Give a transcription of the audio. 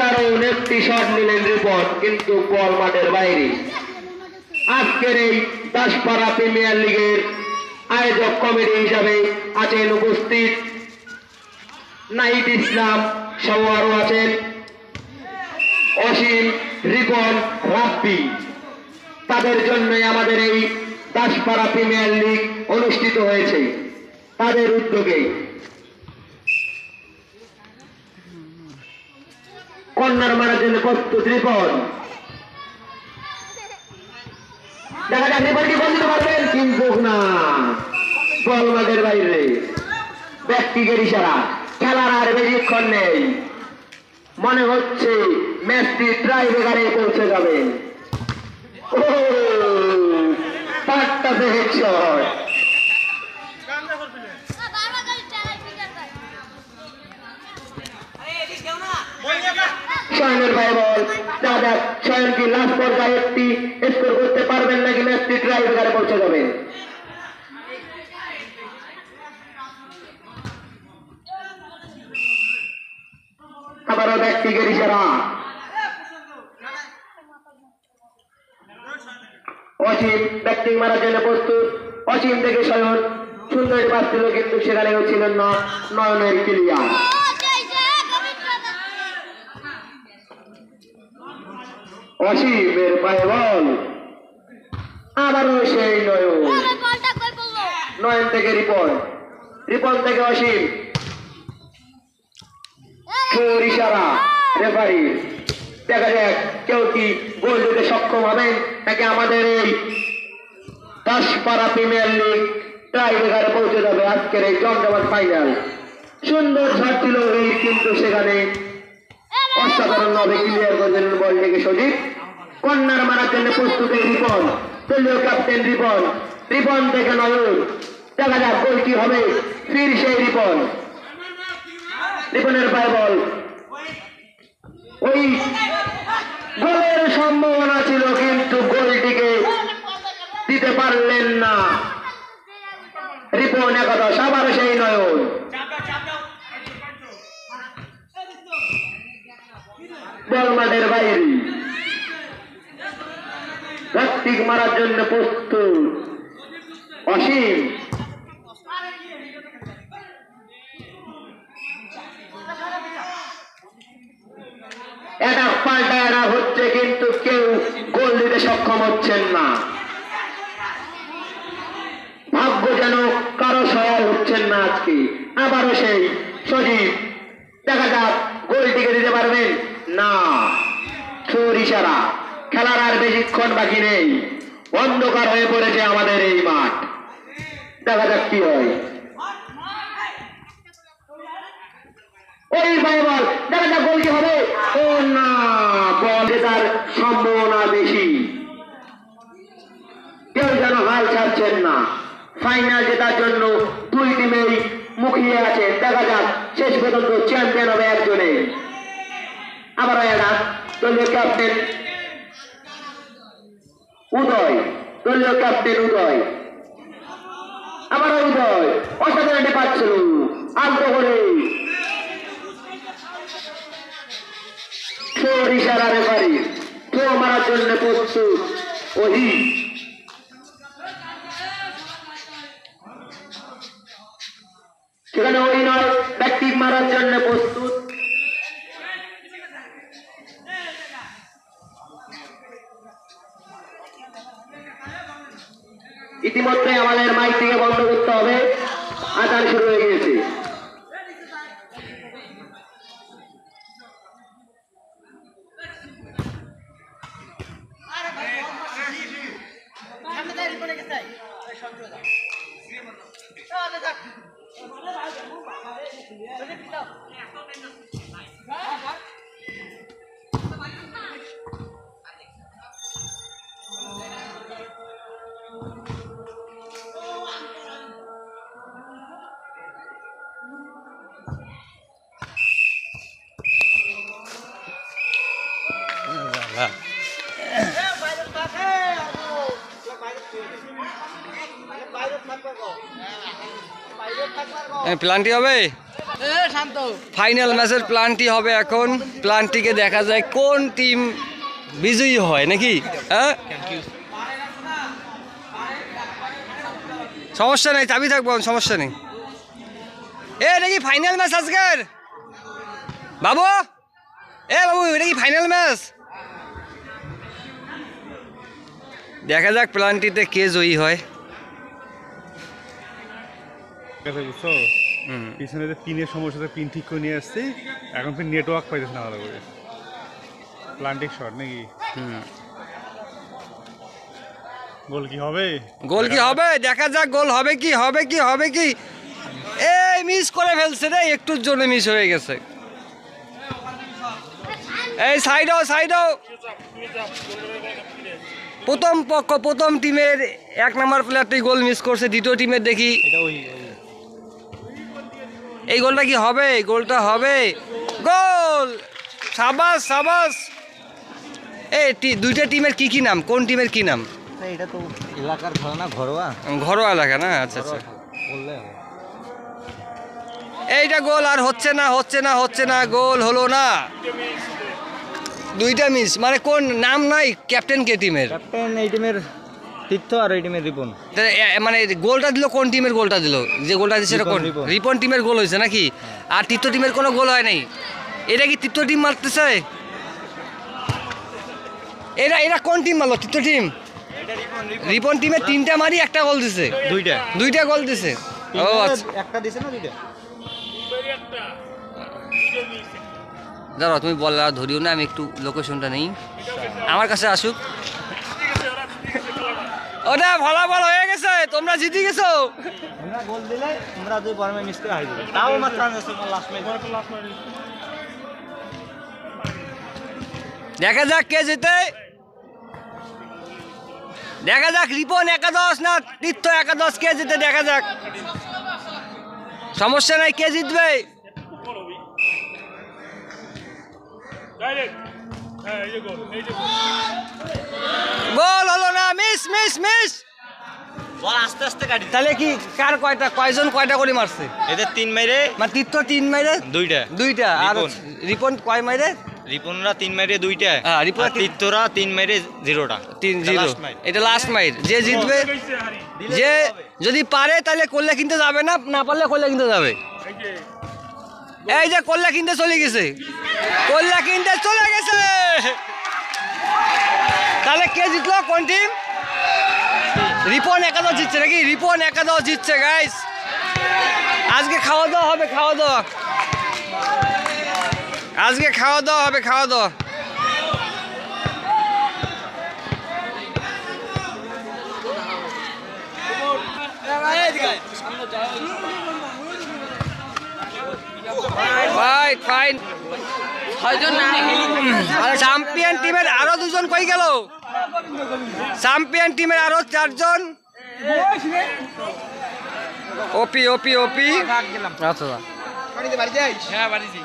দারুণ একটি শট নিলেন রিপন, কিন্তু বল মাঠের বাইরে। আজকের এই দাসপাড়া প্রিমিয়ার লিগের আয়োজক কমিটি হিসাবে আছেন উপস্থিত নাহিদ ইসলাম, সহ আরো আছেন অসীম, রিপন, রাব্বি। তাদের জন্যই আমাদের এই দাসপাড়া প্রিমিয়ার লিগ অনুষ্ঠিত হয়েছে, তাদের উদ্যোগে। কর্নার মারার জন্য প্রস্তুত রিপন। দেখা যাক রিপন কি বল দিতে পারবেন, কিন্তু না, বল মাঠের বাইরে। ব্যক্তিগত ইশারা, খেলার আর বেশিক্ষণ নেই। মনে হচ্ছে ম্যাচটি ট্রাইব্রেকারে পৌঁছে যাবে। ও পাঁচটাতে হেডশট। শয়নের ভাই বল, দেখা যাক শয়ন কি লাস্ট পর্যায়ে একটি স্কোর করতে পারবেন নাকি ম্যাচটি ট্রাইব্রেকারে পৌঁছে যাবে। আবারও ব্যক্তিগত ইশারা। অসীম ব্যাটিং মারার জন্য প্রস্তুত। অসীম থেকে শয়ন সুন্দর পাস ছিল, কিন্তু সেখানে ছিলেন না নয়নের ক্লিয়ার। অসীমের পায়ে বল, আবারও সেই নয়ন। নয়ন থেকে রিপন, রিপন থেকে অসীম। ইশারা রেফারি। দেখা যাক কেউ কি গোল দিতে সক্ষম হবেন নাকি আমাদের এই দাসপাড়া প্রিমিয়ার লিগ টাইব্রেকারে পৌঁছে যাবে আজকের এই জমজমাট ফাইনাল। সুন্দর শট ছিল এই, কিন্তু সেখানে অসাধারণ ভাবে ক্লিয়ার করেছেন বলটিকে সজীব। কর্নার মারার জন্য প্রস্তুত রিপন, দলীয় ক্যাপ্টেন রিপন। রিপন থেকে নয়ন, দেখা যাক গোল কি হবে। ফির সেই রিপন, রিপনের পায়ে বল। ওই গোলের সম্ভাবনা ছিল, কিন্তু গোলটিকে দিতে পারলেন না রিপন। একাদশ, আবার সেই নয়ন। বল মাঠের বাইরে। প্লাস্টিক মারার জন্য প্রস্তুত অসীম। এটা পাল্টা হচ্ছে, কিন্তু কেউ গোল দিতে সক্ষম হচ্ছেন না। ভাগ্য যেন কারো সহায় হচ্ছেন না আজকে। আবারও সেই সজীব, দেখা যাক গোলটিকে দিতে পারবেন না। ছোর ইশারা। খেলার আর বেশিক্ষণ বাকি নেই, অন্ধকার হয়ে পড়েছে আমাদের এই মাঠ। দেখা যাক কি হয়। ওই ভাই বল, দেখা যাক গোল কি হবে। ও না, বল জেতার সম্ভাবনা বেশি। কেউ যেন হাল ছাড়ছেন না। ফাইনাল জেতার জন্য দুই টিমেই মুখিয়ে আছে। দেখা যাক শেষ পর্যন্ত চ্যাম্পিয়ন হবে একজনে। আবার এরা দলীয় ক্যাপ্টেন উদয়, দলীয় ক্যাপ্টেন উদয়। আবার উদয় অসাধারণ পাচ্ছিল আলতো করে। ছোর ইশারা রেফারি, থ্রো মারার জন্য প্রস্তুত ওহি। সেখানে ওই নয়, ব্যক্তি মারার জন্য প্রস্তুত। ইতিমধ্যে আমাদের মাইক থেকে বন্ধ করতে হবে, আজান শুরু হয়ে গিয়েছে। প্লান্টি হবে। ফাইনাল ম্যাচের প্ল্যানটি হবে এখন। প্ল্যানটিকে দেখা যায় কোন টিম বিজয়ী হয় নাকি। হ্যাঁ, সমস্যা নেই, চাবি থাকবো, সমস্যা নেই। এ নাকি ফাইনাল ম্যাচ আজকের বাবু, বাবু এটা কি ফাইনাল ম্যাচ? দেখা যাক প্ল্যানটিতে কে জয়ী হয়। বুঝছো, পিছনে যে পিনের সমস্যা, পিন ঠিক করে নিয়ে আসছি, এখন পিন নেটওয়ার্ক পাইতেছে না ভালো করে। প্লান্টিক শট নাকি? গোল কি হবে? গোল কি হবে? দেখা যাক গোল হবে কি, হবে কি, হবে কি। এই মিস করে ফেলছে রে, একটুর জন্য মিস হয়ে গেছে। এই সাইডও সাইডও, প্রথম পক্ষ প্রথম টিমের 1 নম্বর প্লেয়ারটি গোল মিস করছে। দ্বিতীয় টিমের দেখি এই গোলটা কি হবে? গোলটা হবে, গোল! সাবাস সাবাস। এই দুইটা টিমের কি কি নাম? কোন টিমের কি নাম? এটা তো এলাকার খেলা, ঘরোয়া ঘরোয়া এলাকা না? আচ্ছা আচ্ছা। এইটা গোল আর হচ্ছে না, হচ্ছে না, হচ্ছে না, গোল হলো না। দুইটা মিস, মানে কোন নাম নাই ক্যাপ্টেন কে টিমের? ক্যাপ্টেন এই টিমের তীর্থ আর এই টিমের রিপন। মানে গোলটা দিল কোন টিমের? গোলটা দিল যে গোলটা দিচ্ছে সেটা কোন? রিপন তীর্থ গোল হয়েছে নাকি? আর তীর্থ টিমের কোনো গোল হয় নাই। এটা কি তীর্থ টিম মারতেছে? এরা কোন টিম মারলো? তীর্থ টিম। রিপন টিমের 3টা মারি 1টা গোল দিছে। দুইটা গোল দিছে। ও আচ্ছা, একটা দিছে না দুইটা? দাঁড়াও, তুমি বলা ধরিও না, আমি একটু লোকেশনটা নেই, আমার কাছে আসুক। ওটা ফলাফল হয়ে গেছে, তোমরা জিতে গেছো। আমরা গোল দিলে আমরা দুই বর্মে মিস করে হারিয়ে যাবে। তাও মাত্র লাস্ট ম্যাচ। দেখা যাক কে জিতে, দেখা যাক রিপন একাদশ না তীর্থ একাদশ, কে জিতে দেখা যাক। সমস্যা নাই, কে জিতবে। গোল হলো না, মিস মিস মিস। বল আস্তে আস্তে কাটি। তাহলে কি কার কয়জন কয়টা করে মারছে? এদের 3 মাইরে, মানে তীর্থ 3 মাইরে দুইটা, আর রিপন কয় মাইরে? রিপনরা 3 মাইরে 2টা, হ্যাঁ, রিপন তীর্থরা 3 মাইরে 0টা। 3-0, এটা লাস্ট মাইর। যে জিতবে, যে যদি পারে তাহলে করলে কিনতে যাবে না, না পারলে করলে কিনতে যাবে। এই যে করলে কিনতে চলে গেছে, করলে কিনতে চলে গেছে। তাহলে কে জিতলো? কোন টিম? রিপন একাদশ জিতছে নাকি? রিপন একাদশ জিতছে গাইস। আজকে খাওয়া দাওয়া হবে, খাওয়া দাওয়া আজকে খাওয়া দাওয়া হবে, খাওয়া দাওয়া। ফাইন। চ্যাম্পিয়ন টিমের আরো 2জন কই গেল? চ্যাম্পিয়ন টিমের আরো 4 জন। ওপি ওপি ওপি। আচ্ছা, বাড়ি যাই? হ্যাঁ, বাড়ি যাই।